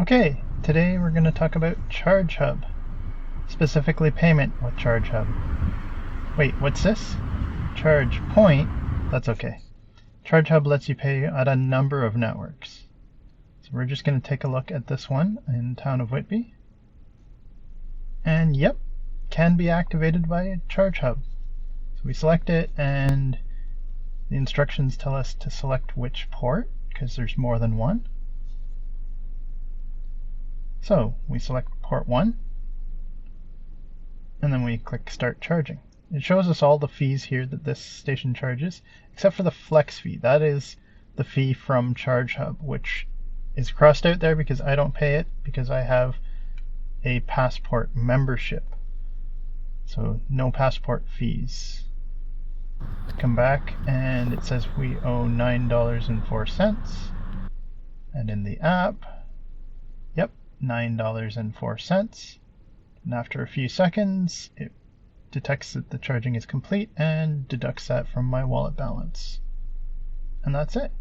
Okay, today we're going to talk about ChargeHub, specifically payment with ChargeHub. Wait, what's this? ChargePoint? That's okay. ChargeHub lets you pay at a number of networks. So we're just going to take a look at this one in town of Whitby. And yep, can be activated by ChargeHub. So we select it and the instructions tell us to select which port because there's more than one. So we select port 1 and then we click start charging. It shows us all the fees here that this station charges, except for the flex fee. That is the fee from ChargeHub, which is crossed out there because I don't pay it because I have a Passport membership. So no Passport fees. Come back and it says we owe $9.04. And in the app, yep, $9.04. And after a few seconds, it detects that the charging is complete and deducts that from my wallet balance. And that's it.